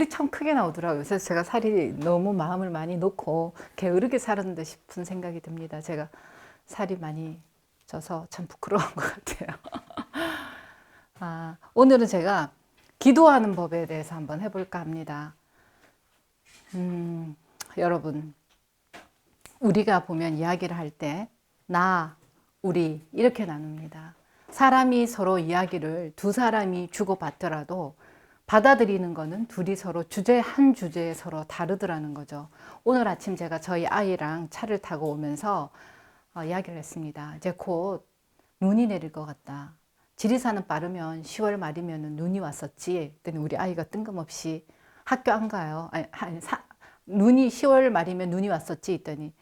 살이 참 크게 나오더라고요. 그래서 제가 살이 너무 마음을 많이 놓고 게으르게 살았는데 싶은 생각이 듭니다. 제가 살이 많이 쪄서 참 부끄러운 것 같아요. 오늘은 제가 기도하는 법에 대해서 한번 해볼까 합니다. 여러분, 우리가 보면 이야기를 할 때, 나, 우리, 이렇게 나눕니다. 사람이 서로 이야기를 두 사람이 주고받더라도 받아들이는 거는 둘이 서로 한 주제에 서로 다르더라는 거죠. 오늘 아침 제가 저희 아이랑 차를 타고 오면서 이야기를 했습니다. 이제 곧 눈이 내릴 것 같다. 지리산은 빠르면 10월 말이면 눈이 왔었지. 그랬더니 우리 아이가 뜬금없이 학교 안 가요. 눈이 10월 말이면 눈이 왔었지. 했더니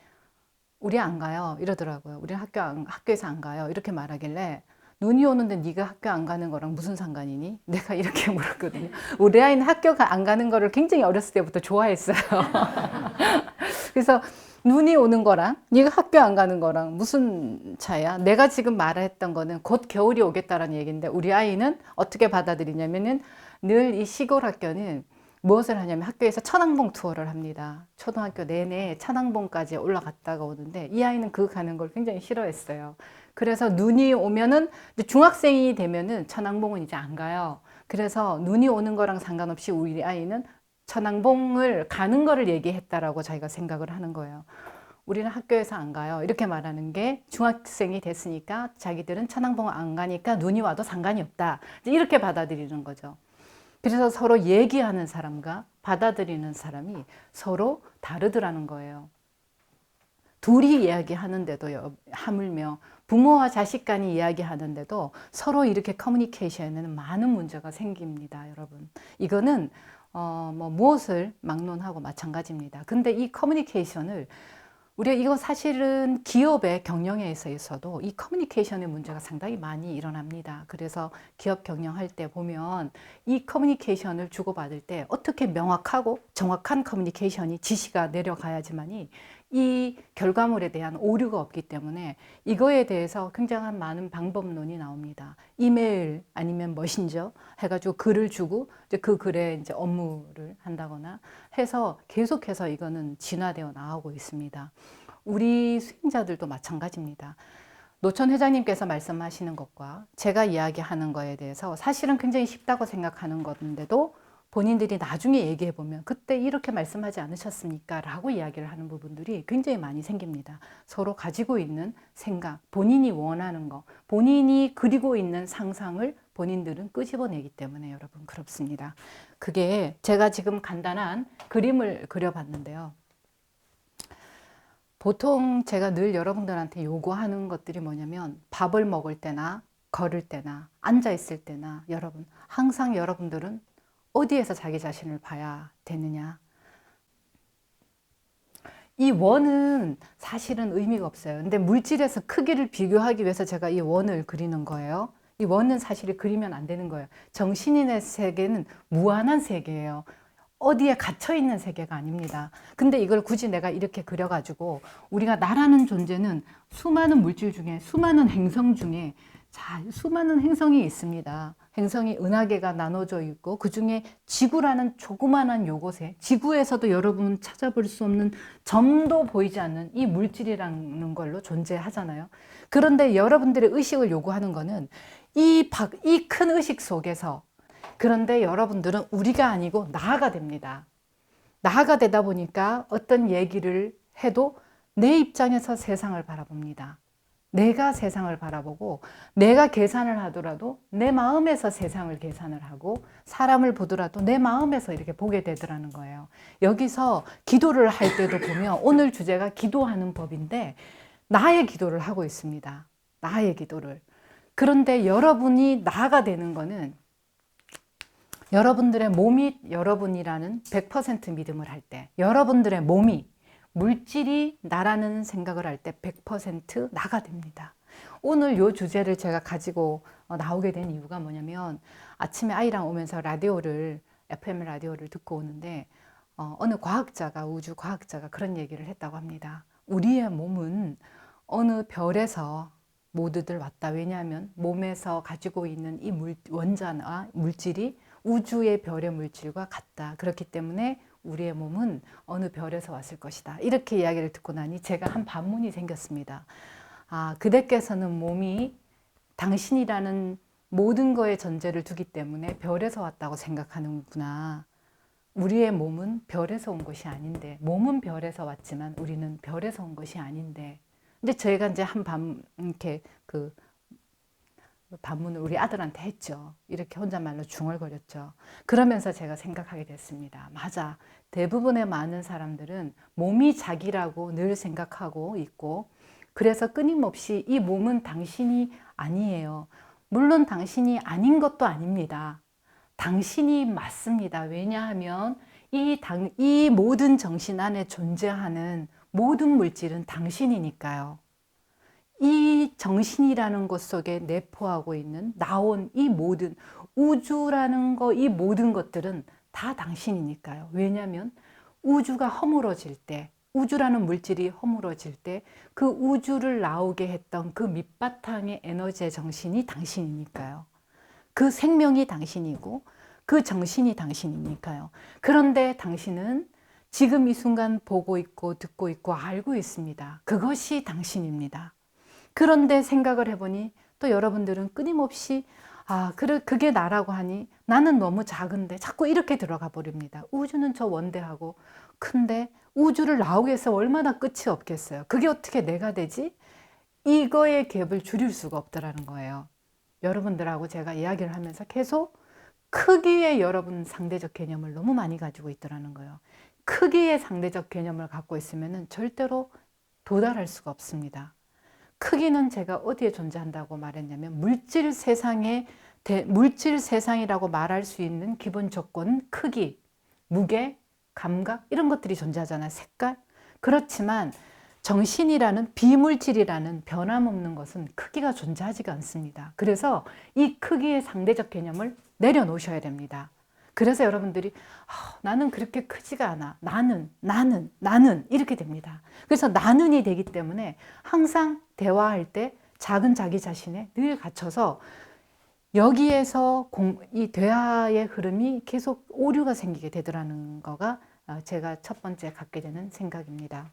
우리 안 가요. 이러더라고요. 우리 학교에서 안 가요. 이렇게 말하길래 눈이 오는데 네가 학교 안 가는 거랑 무슨 상관이니? 내가 이렇게 물었거든요. 우리 아이는 학교 안 가는 거를 굉장히 어렸을 때부터 좋아했어요. 그래서 눈이 오는 거랑 네가 학교 안 가는 거랑 무슨 차이야? 내가 지금 말했던 거는 곧 겨울이 오겠다라는 얘기인데 우리 아이는 어떻게 받아들이냐면은 늘 이 시골 학교는 무엇을 하냐면 학교에서 천왕봉 투어를 합니다. 초등학교 내내 천왕봉까지 올라갔다가 오는데 이 아이는 그 가는 걸 굉장히 싫어했어요. 그래서 눈이 오면은 중학생이 되면은 천왕봉은 이제 안 가요. 그래서 눈이 오는 거랑 상관없이 우리 아이는 천왕봉을 가는 거를 얘기했다라고 자기가 생각을 하는 거예요. 우리는 학교에서 안 가요. 이렇게 말하는 게 중학생이 됐으니까 자기들은 천왕봉 안 가니까 눈이 와도 상관이 없다. 이렇게 받아들이는 거죠. 그래서 서로 얘기하는 사람과 받아들이는 사람이 서로 다르더라는 거예요. 둘이 이야기하는데도 하물며 부모와 자식 간이 이야기하는데도 서로 이렇게 커뮤니케이션에는 많은 문제가 생깁니다, 여러분. 이거는 무엇을 막론하고 마찬가지입니다. 근데 이 커뮤니케이션을 우리가 이거 사실은 기업의 경영에 있어서도 이 커뮤니케이션의 문제가 상당히 많이 일어납니다. 그래서 기업 경영할 때 보면 이 커뮤니케이션을 주고받을 때 어떻게 명확하고 정확한 커뮤니케이션이 지시가 내려가야지만이 이 결과물에 대한 오류가 없기 때문에 이거에 대해서 굉장한 많은 방법론이 나옵니다. 이메일 아니면 메신저 해가지고 글을 주고 이제 그 글에 이제 업무를 한다거나 해서 계속해서 이거는 진화되어 나오고 있습니다. 우리 수행자들도 마찬가지입니다. 노천 회장님께서 말씀하시는 것과 제가 이야기하는 거에 대해서 사실은 굉장히 쉽다고 생각하는 건데도 본인들이 나중에 얘기해 보면 그때 이렇게 말씀하지 않으셨습니까? 라고 이야기를 하는 부분들이 굉장히 많이 생깁니다. 서로 가지고 있는 생각, 본인이 원하는 거, 본인이 그리고 있는 상상을 본인들은 끄집어내기 때문에 여러분 그렇습니다. 그게 제가 지금 간단한 그림을 그려봤는데요. 보통 제가 늘 여러분들한테 요구하는 것들이 뭐냐면 밥을 먹을 때나 걸을 때나 앉아 있을 때나 여러분 항상 여러분들은 어디에서 자기 자신을 봐야 되느냐. 이 원은 사실은 의미가 없어요. 근데 물질에서 크기를 비교하기 위해서 제가 이 원을 그리는 거예요. 이 원은 사실 그리면 안 되는 거예요. 정신인의 세계는 무한한 세계예요. 어디에 갇혀 있는 세계가 아닙니다. 근데 이걸 굳이 내가 이렇게 그려가지고 우리가 나라는 존재는 수많은 물질 중에 수많은 행성 중에 수많은 행성이 있습니다. 행성이 은하계가 나눠져 있고 그 중에 지구라는 조그마한 요것에 지구에서도 여러분 찾아볼 수 없는 점도 보이지 않는 이 물질이라는 걸로 존재하잖아요. 그런데 여러분들의 의식을 요구하는 거는 이 큰 의식 속에서 그런데 여러분들은 우리가 아니고 나가 됩니다. 나가 되다 보니까 어떤 얘기를 해도 내 입장에서 세상을 바라봅니다. 내가 세상을 바라보고 내가 계산을 하더라도 내 마음에서 세상을 계산을 하고 사람을 보더라도 내 마음에서 이렇게 보게 되더라는 거예요. 여기서 기도를 할 때도 보면 오늘 주제가 기도하는 법인데 나의 기도를 하고 있습니다. 나의 기도를. 그런데 여러분이 나가 되는 거는 여러분들의 몸이 여러분이라는 100% 믿음을 할 때 여러분들의 몸이 물질이 나라는 생각을 할 때 100% 나가 됩니다. 오늘 이 주제를 제가 가지고 나오게 된 이유가 뭐냐면 아침에 아이랑 오면서 FM 라디오를 듣고 오는데 어느 과학자가 우주 과학자가 그런 얘기를 했다고 합니다. 우리의 몸은 어느 별에서 모두들 왔다. 왜냐하면 몸에서 가지고 있는 이 원자나 물질이 우주의 별의 물질과 같다. 그렇기 때문에 우리의 몸은 어느 별에서 왔을 것이다. 이렇게 이야기를 듣고 나니 제가 한 반문이 생겼습니다. 아, 그대께서는 몸이 당신이라는 모든 거에 전제를 두기 때문에 별에서 왔다고 생각하는구나. 우리의 몸은 별에서 온 것이 아닌데, 몸은 별에서 왔지만 우리는 별에서 온 것이 아닌데. 근데 저희가 이제 이렇게 반문을 우리 아들한테 했죠. 이렇게 혼잣말로 중얼거렸죠. 그러면서 제가 생각하게 됐습니다. 맞아. 대부분의 많은 사람들은 몸이 자기라고 늘 생각하고 있고, 그래서 끊임없이 이 몸은 당신이 아니에요. 물론 당신이 아닌 것도 아닙니다. 당신이 맞습니다. 왜냐하면 이 모든 정신 안에 존재하는 모든 물질은 당신이니까요. 이 정신이라는 것 속에 내포하고 있는 나온 이 모든 우주라는 거, 이 모든 것들은 다 당신이니까요. 왜냐하면 우주가 허물어질 때, 우주라는 물질이 허물어질 때 그 우주를 나오게 했던 그 밑바탕의 에너지의 정신이 당신이니까요. 그 생명이 당신이고 그 정신이 당신이니까요. 그런데 당신은 지금 이 순간 보고 있고 듣고 있고 알고 있습니다. 그것이 당신입니다. 그런데 생각을 해보니 또 여러분들은 끊임없이 그게 나라고 하니 나는 너무 작은데 자꾸 이렇게 들어가 버립니다. 우주는 저 원대하고 큰데 우주를 나오게 해서 얼마나 끝이 없겠어요. 그게 어떻게 내가 되지? 이거의 갭을 줄일 수가 없더라는 거예요. 여러분들하고 제가 이야기를 하면서 계속 크기의 여러분 상대적 개념을 너무 많이 가지고 있더라는 거예요. 크기의 상대적 개념을 갖고 있으면 절대로 도달할 수가 없습니다. 크기는 제가 어디에 존재한다고 말했냐면 물질 세상이라고 말할 수 있는 기본 조건은 크기, 무게, 감각 이런 것들이 존재하잖아요. 색깔. 그렇지만 정신이라는 비물질이라는 변함없는 것은 크기가 존재하지가 않습니다. 그래서 이 크기의 상대적 개념을 내려놓으셔야 됩니다. 그래서 여러분들이 나는 그렇게 크지가 않아. 나는 이렇게 됩니다. 그래서 나는이 되기 때문에 항상 대화할 때 작은 자기 자신에 늘 갇혀서 여기에서 이 대화의 흐름이 계속 오류가 생기게 되더라는 거가 제가 첫 번째 갖게 되는 생각입니다.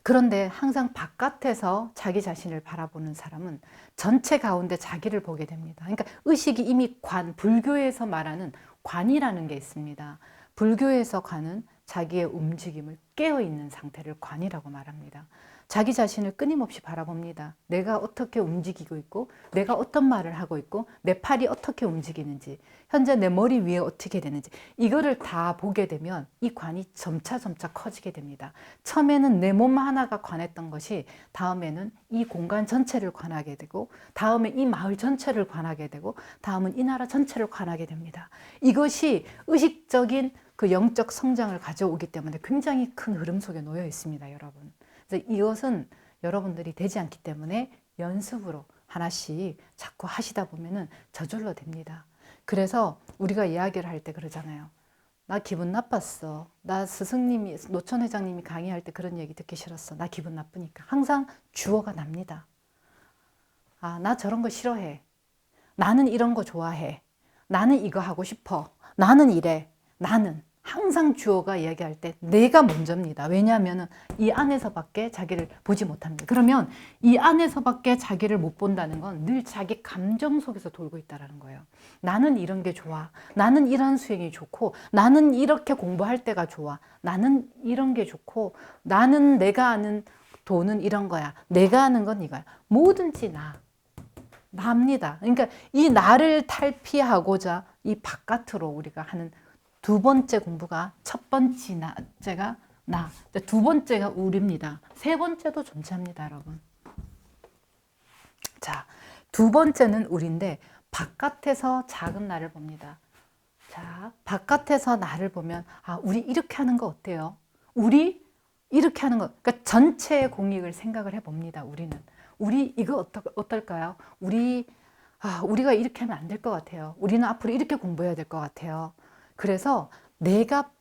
그런데 항상 바깥에서 자기 자신을 바라보는 사람은 전체 가운데 자기를 보게 됩니다. 그러니까 의식이 이미 불교에서 말하는 관이라는 게 있습니다. 불교에서 관은 자기의 움직임을 깨어있는 상태를 관이라고 말합니다. 자기 자신을 끊임없이 바라봅니다. 내가 어떻게 움직이고 있고 내가 어떤 말을 하고 있고 내 팔이 어떻게 움직이는지 현재 내 머리 위에 어떻게 되는지 이거를 다 보게 되면 이 관이 점차 커지게 됩니다. 처음에는 내 몸 하나가 관했던 것이 다음에는 이 공간 전체를 관하게 되고 다음에 이 마을 전체를 관하게 되고 다음은 이 나라 전체를 관하게 됩니다. 이것이 의식적인 그 영적 성장을 가져오기 때문에 굉장히 큰 흐름 속에 놓여 있습니다, 여러분. 그래서 이것은 여러분들이 되지 않기 때문에 연습으로 하나씩 자꾸 하시다 보면은 저절로 됩니다. 그래서 우리가 이야기를 할 때 그러잖아요. 나 기분 나빴어. 나 스승님이, 노천 회장님이 강의할 때 그런 얘기 듣기 싫었어. 나 기분 나쁘니까. 항상 주어가 납니다. 나 저런 거 싫어해. 나는 이런 거 좋아해. 나는 이거 하고 싶어. 나는 이래. 나는. 항상 주어가 이야기할 때 내가 먼저입니다. 왜냐하면 이 안에서밖에 자기를 보지 못합니다. 그러면 이 안에서밖에 자기를 못 본다는 건 늘 자기 감정 속에서 돌고 있다는 거예요. 나는 이런 게 좋아. 나는 이런 수행이 좋고 나는 이렇게 공부할 때가 좋아. 나는 이런 게 좋고 나는 내가 아는 도는 이런 거야. 내가 아는 건 이거야. 뭐든지 나입니다. 그러니까 이 나를 탈피하고자 이 바깥으로 우리가 하는 두 번째 공부가 첫 번째가 나, 두 번째가 우리입니다. 세 번째도 존재합니다, 여러분. 자, 두 번째는 우리인데 바깥에서 작은 나를 봅니다. 자, 바깥에서 나를 보면 우리 이렇게 하는 거 어때요? 우리 이렇게 하는 거, 그러니까 전체의 공익을 생각을 해봅니다. 우리 이거 어떨까요? 우리가 이렇게 하면 안 될 것 같아요. 우리는 앞으로 이렇게 공부해야 될 것 같아요. 그래서 내가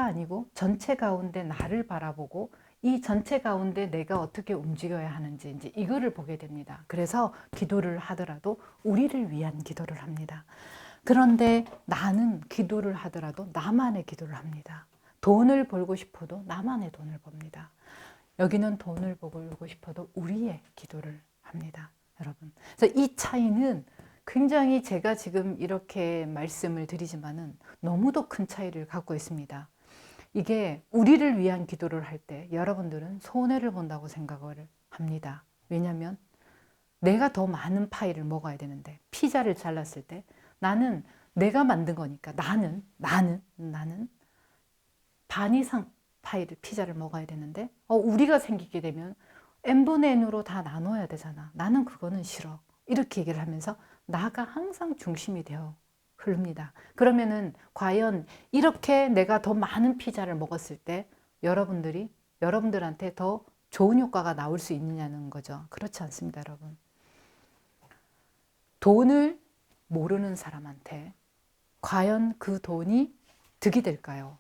아니고 전체 가운데 나를 바라보고 이 전체 가운데 내가 어떻게 움직여야 하는지 이제 이거를 보게 됩니다. 그래서 기도를 하더라도 우리를 위한 기도를 합니다. 그런데 나는 기도를 하더라도 나만의 기도를 합니다. 돈을 벌고 싶어도 나만의 돈을 법니다. 여기는 돈을 벌고 싶어도 우리의 기도를 합니다. 여러분. 그래서 이 차이는 굉장히 제가 지금 이렇게 말씀을 드리지만은 너무도 큰 차이를 갖고 있습니다. 이게 우리를 위한 기도를 할 때 여러분들은 손해를 본다고 생각을 합니다. 왜냐하면 내가 더 많은 파이를 먹어야 되는데 피자를 잘랐을 때 나는 내가 만든 거니까 나는 반 이상 파이를 피자를 먹어야 되는데 우리가 생기게 되면 n분의 n으로 다 나눠야 되잖아. 나는 그거는 싫어. 이렇게 얘기를 하면서 나가 항상 중심이 되어 흐릅니다. 그러면은 과연 이렇게 내가 더 많은 피자를 먹었을 때 여러분들한테 더 좋은 효과가 나올 수 있느냐는 거죠. 그렇지 않습니다, 여러분. 돈을 모르는 사람한테 과연 그 돈이 득이 될까요?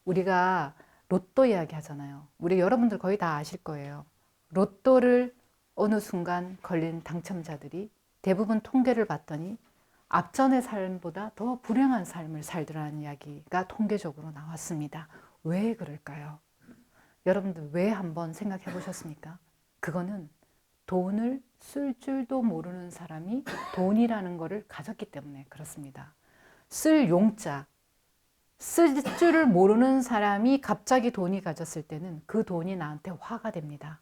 우리가 로또 이야기 하잖아요. 우리 여러분들 거의 다 아실 거예요. 로또를 어느 순간 걸린 당첨자들이 대부분 통계를 봤더니 앞전의 삶보다 더 불행한 삶을 살더라는 이야기가 통계적으로 나왔습니다. 왜 그럴까요? 여러분들 왜 한번 생각해 보셨습니까? 그거는 돈을 쓸 줄도 모르는 사람이 돈이라는 것을 가졌기 때문에 그렇습니다. 쓸 용자, 쓸 줄을 모르는 사람이 갑자기 돈이 가졌을 때는 그 돈이 나한테 화가 됩니다.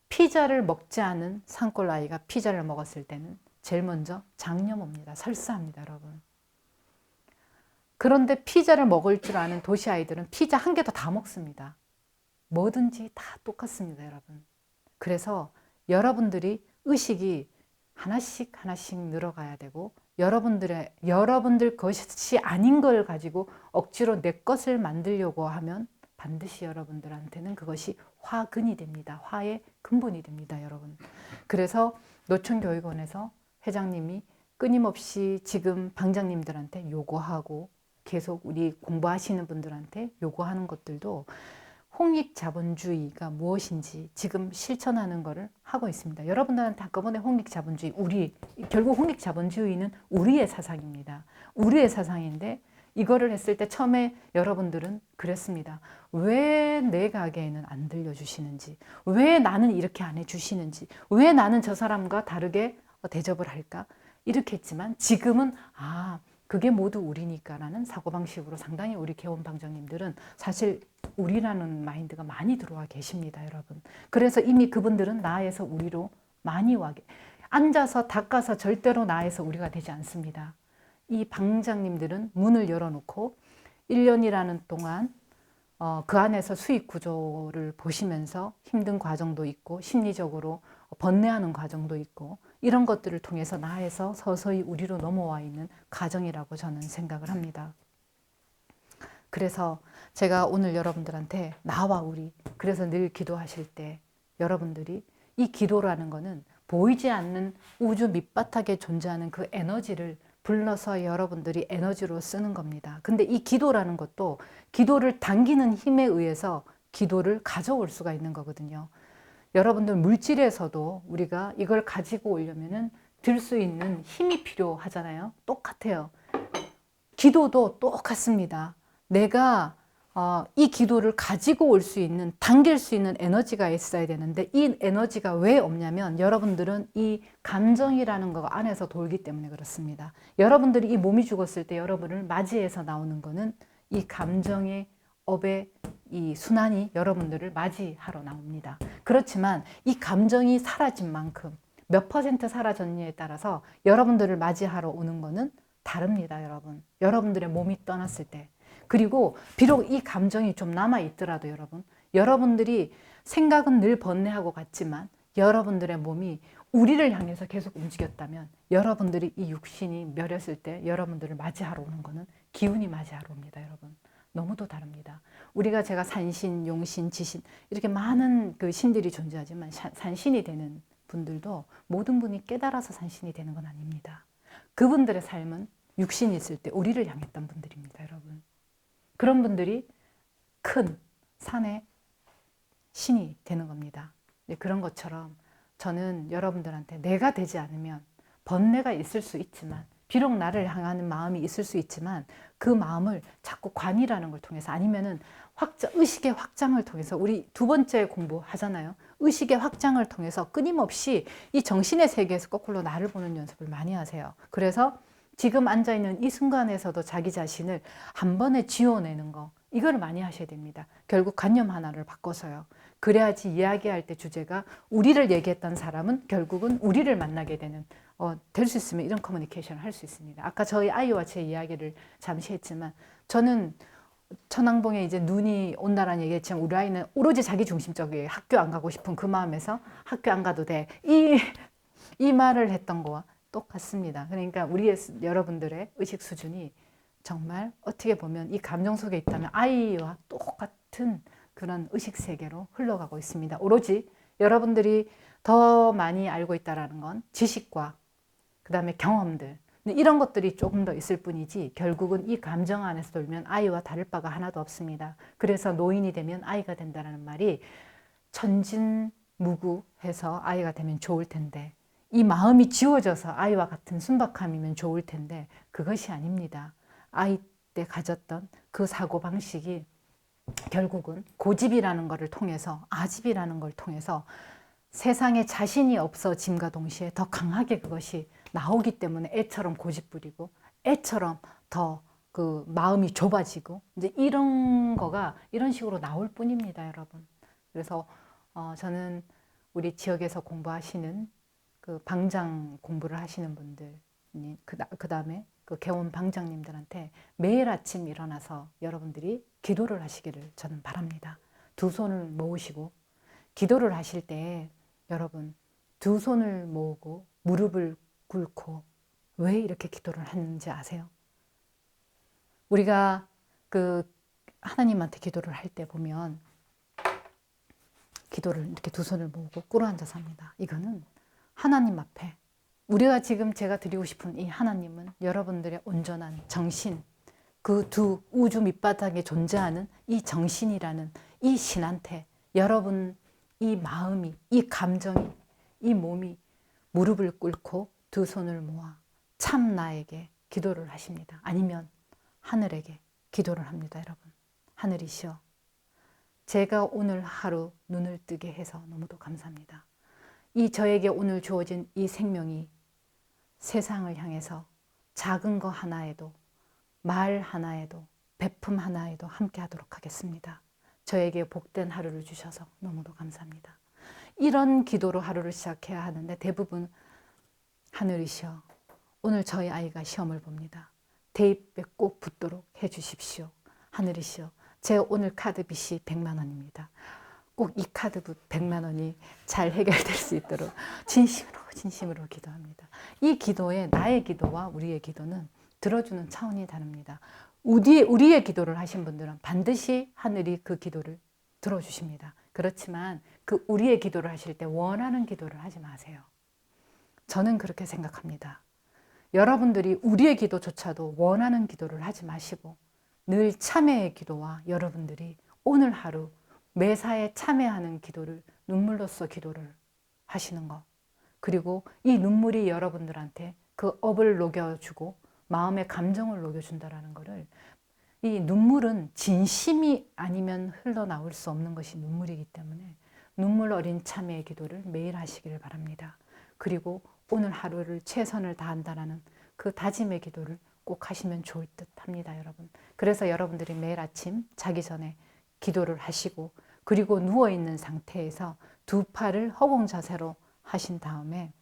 피자를 먹지 않은 산골 아이가 피자를 먹었을 때는 제일 먼저 장염 옵니다. 설사합니다, 여러분. 그런데 피자를 먹을 줄 아는 도시 아이들은 피자 한 개도 다 먹습니다. 뭐든지 다 똑같습니다, 여러분. 그래서 여러분들이 의식이 하나씩 늘어가야 되고 여러분들 것이 아닌 걸 가지고 억지로 내 것을 만들려고 하면 반드시 여러분들한테는 그것이 화근이 됩니다. 화의 근본이 됩니다, 여러분. 그래서 노천교육원에서 회장님이 끊임없이 지금 방장님들한테 요구하고 계속 우리 공부하시는 분들한테 요구하는 것들도 홍익자본주의가 무엇인지 지금 실천하는 것을 하고 있습니다. 여러분들한테 한꺼번에 홍익자본주의, 결국 홍익자본주의는 우리의 사상입니다. 우리의 사상인데 이거를 했을 때 처음에 여러분들은 그랬습니다. 왜 내 가게에는 안 들려주시는지, 왜 나는 이렇게 안 해주시는지, 왜 나는 저 사람과 다르게 대접을 할까? 이렇게 했지만 지금은 그게 모두 우리니까라는 사고방식으로 상당히 우리 개원방장님들은 사실 우리라는 마인드가 많이 들어와 계십니다, 여러분. 그래서 이미 그분들은 나에서 우리로 많이 앉아서 닦아서 절대로 나에서 우리가 되지 않습니다. 이 방장님들은 문을 열어놓고 1년이라는 동안 그 안에서 수익 구조를 보시면서 힘든 과정도 있고 심리적으로 번뇌하는 과정도 있고 이런 것들을 통해서 나에서 서서히 우리로 넘어와 있는 과정이라고 저는 생각을 합니다. 그래서 제가 오늘 여러분들한테 나와 우리 그래서 늘 기도하실 때 여러분들이 이 기도라는 거는 보이지 않는 우주 밑바닥에 존재하는 그 에너지를 불러서 여러분들이 에너지로 쓰는 겁니다. 근데 이 기도라는 것도 기도를 당기는 힘에 의해서 기도를 가져올 수가 있는 거거든요. 여러분들 물질에서도 우리가 이걸 가지고 오려면은 들 수 있는 힘이 필요하잖아요. 똑같아요. 기도도 똑같습니다. 내가 이 기도를 가지고 올 수 있는, 당길 수 있는 에너지가 있어야 되는데 이 에너지가 왜 없냐면 여러분들은 이 감정이라는 거 안에서 돌기 때문에 그렇습니다. 여러분들이 이 몸이 죽었을 때 여러분을 맞이해서 나오는 거는 이 감정의 업의 이 순환이 여러분들을 맞이하러 나옵니다. 그렇지만 이 감정이 사라진 만큼 몇 퍼센트 사라졌느냐에 따라서 여러분들을 맞이하러 오는 거는 다릅니다, 여러분. 여러분들의 몸이 떠났을 때. 그리고 비록 이 감정이 좀 남아있더라도 여러분들이 생각은 늘 번뇌하고 같지만 여러분들의 몸이 우리를 향해서 계속 움직였다면 여러분들이 이 육신이 멸했을 때 여러분들을 맞이하러 오는 거는 기운이 맞이하러 옵니다, 여러분. 너무도 다릅니다. 제가 산신, 용신, 지신 이렇게 많은 그 신들이 존재하지만 산신이 되는 분들도 모든 분이 깨달아서 산신이 되는 건 아닙니다. 그분들의 삶은 육신이 있을 때 우리를 향했던 분들입니다, 여러분. 그런 분들이 큰 산의 신이 되는 겁니다. 그런 것처럼 저는 여러분들한테 내가 되지 않으면 번뇌가 있을 수 있지만 비록 나를 향하는 마음이 있을 수 있지만 그 마음을 자꾸 관이라는 걸 통해서 아니면은 의식의 확장을 통해서 우리 두 번째 공부하잖아요. 의식의 확장을 통해서 끊임없이 이 정신의 세계에서 거꾸로 나를 보는 연습을 많이 하세요. 그래서 지금 앉아있는 이 순간에서도 자기 자신을 한 번에 지워내는 거, 이걸 많이 하셔야 됩니다. 결국 관념 하나를 바꿔서요. 그래야지 이야기할 때 주제가 우리를 얘기했던 사람은 결국은 우리를 만나게 되는, 될 수 있으면 이런 커뮤니케이션을 할 수 있습니다. 아까 저희 아이와 제 이야기를 잠시 했지만, 저는 천왕봉에 이제 눈이 온다라는 얘기했지만 우리 아이는 오로지 자기 중심적이에요. 학교 안 가고 싶은 그 마음에서 학교 안 가도 돼. 이 말을 했던 거와 똑같습니다. 그러니까 여러분들의 의식 수준이 정말 어떻게 보면 이 감정 속에 있다면 아이와 똑같은 그런 의식 세계로 흘러가고 있습니다. 오로지 여러분들이 더 많이 알고 있다는 건 지식과 그 다음에 경험들, 이런 것들이 조금 더 있을 뿐이지 결국은 이 감정 안에서 돌면 아이와 다를 바가 하나도 없습니다. 그래서 노인이 되면 아이가 된다는 말이 천진무구해서 아이가 되면 좋을 텐데, 이 마음이 지워져서 아이와 같은 순박함이면 좋을 텐데 그것이 아닙니다. 아이 때 가졌던 그 사고방식이 결국은 고집이라는 것을 통해서, 아집이라는 걸 통해서 세상에 자신이 없어짐과 동시에 더 강하게 그것이 나오기 때문에 애처럼 고집 부리고 애처럼 더 그 마음이 좁아지고 이제 이런 거가 이런 식으로 나올 뿐입니다, 여러분. 그래서 저는 우리 지역에서 공부하시는 그 방장 공부를 하시는 분들, 그 다음에 그 개원 방장님들한테 매일 아침 일어나서 여러분들이 기도를 하시기를 저는 바랍니다. 두 손을 모으시고 기도를 하실 때 여러분 두 손을 모으고 무릎을 꿇고 왜 이렇게 기도를 하는지 아세요? 우리가 그 하나님한테 기도를 할 때 보면 기도를 이렇게 두 손을 모으고 꿇어 앉아서 합니다. 이거는 하나님 앞에 우리가 지금 제가 드리고 싶은 이 하나님은 여러분들의 온전한 정신, 그 두 우주 밑바닥에 존재하는 이 정신이라는 이 신한테 여러분 이 마음이, 이 감정이, 이 몸이 무릎을 꿇고 두 손을 모아 참 나에게 기도를 하십니다. 아니면 하늘에게 기도를 합니다, 여러분. 하늘이시여, 제가 오늘 하루 눈을 뜨게 해서 너무도 감사합니다. 이 저에게 오늘 주어진 이 생명이 세상을 향해서 작은 거 하나에도, 말 하나에도, 베품 하나에도 함께 하도록 하겠습니다. 저에게 복된 하루를 주셔서 너무도 감사합니다. 이런 기도로 하루를 시작해야 하는데 대부분 하늘이시여, 오늘 저희 아이가 시험을 봅니다. 대입에 꼭 붙도록 해주십시오. 하늘이시여, 제 오늘 카드빚이 100만 원입니다. 꼭 이 카드빚 100만 원이 잘 해결될 수 있도록 진심으로 기도합니다. 이 기도에 나의 기도와 우리의 기도는 들어주는 차원이 다릅니다. 우리의 기도를 하신 분들은 반드시 하늘이 그 기도를 들어주십니다. 그렇지만 그 우리의 기도를 하실 때 원하는 기도를 하지 마세요. 저는 그렇게 생각합니다. 여러분들이 우리의 기도조차도 원하는 기도를 하지 마시고 늘 참회의 기도와 여러분들이 오늘 하루 매사에 참회하는 기도를 눈물로써 기도를 하시는 것, 그리고 이 눈물이 여러분들한테 그 업을 녹여주고 마음의 감정을 녹여준다라는 것을, 이 눈물은 진심이 아니면 흘러나올 수 없는 것이 눈물이기 때문에 눈물 어린 참회의 기도를 매일 하시기를 바랍니다. 그리고 오늘 하루를 최선을 다한다라는 그 다짐의 기도를 꼭 하시면 좋을 듯 합니다, 여러분. 그래서 여러분들이 매일 아침 자기 전에 기도를 하시고 그리고 누워있는 상태에서 두 팔을 허공 자세로 하신 다음에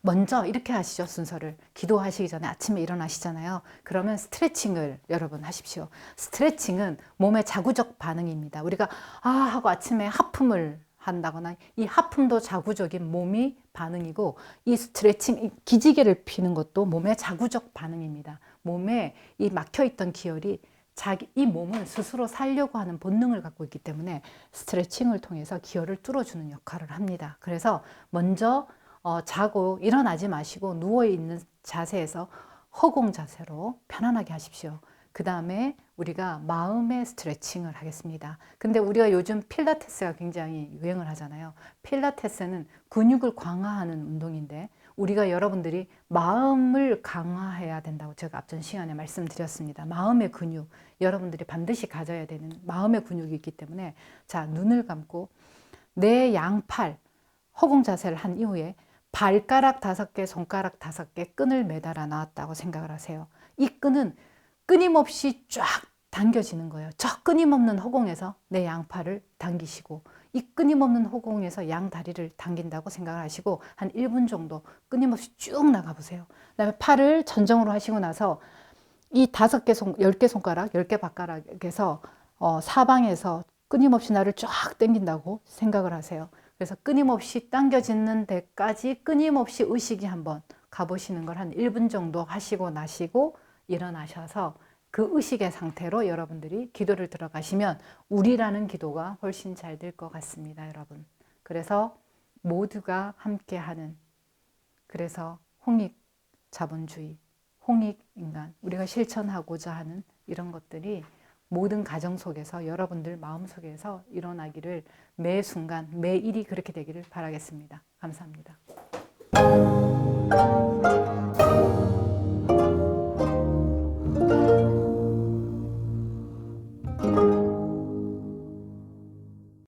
먼저 이렇게 하시죠. 순서를 기도하시기 전에 아침에 일어나시잖아요. 그러면 스트레칭을 여러분 하십시오. 스트레칭은 몸의 자구적 반응입니다. 우리가 하고 아침에 하품을 한다거나 이 하품도 자구적인 몸이 반응이고, 이 스트레칭, 이 기지개를 피는 것도 몸의 자구적 반응입니다. 몸에 이 막혀있던 기혈이 이 몸을 스스로 살려고 하는 본능을 갖고 있기 때문에 스트레칭을 통해서 기혈을 뚫어주는 역할을 합니다. 그래서 먼저 자고 일어나지 마시고 누워있는 자세에서 허공 자세로 편안하게 하십시오. 그 다음에 우리가 마음의 스트레칭을 하겠습니다. 근데 우리가 요즘 필라테스가 굉장히 유행을 하잖아요. 필라테스는 근육을 강화하는 운동인데 우리가 여러분들이 마음을 강화해야 된다고 제가 앞전 시간에 말씀드렸습니다. 마음의 근육, 여러분들이 반드시 가져야 되는 마음의 근육이 있기 때문에 자, 눈을 감고 내 양팔 허공 자세를 한 이후에 발가락 5개, 손가락 5개 끈을 매달아 놨다고 생각을 하세요. 이 끈은 끊임없이 쫙 당겨지는 거예요. 저 끊임없는 허공에서 내 양팔을 당기시고 이 끊임없는 허공에서 양 다리를 당긴다고 생각을 하시고 한 1분 정도 끊임없이 쭉 나가 보세요. 그다음에 팔을 전정으로 하시고 나서 이 5개 10개 손가락, 10개 발가락에서 사방에서 끊임없이 나를 쫙 당긴다고 생각을 하세요. 그래서 끊임없이 당겨지는 데까지 끊임없이 의식이 한번 가보시는 걸 한 1분 정도 하시고 나시고 일어나셔서 그 의식의 상태로 여러분들이 기도를 들어가시면 우리라는 기도가 훨씬 잘 될 것 같습니다, 여러분. 그래서 모두가 함께하는, 그래서 홍익 자본주의, 홍익 인간, 우리가 실천하고자 하는 이런 것들이 모든 가정 속에서 여러분들 마음 속에서 일어나기를 매 순간, 매 일이 그렇게 되기를 바라겠습니다. 감사합니다.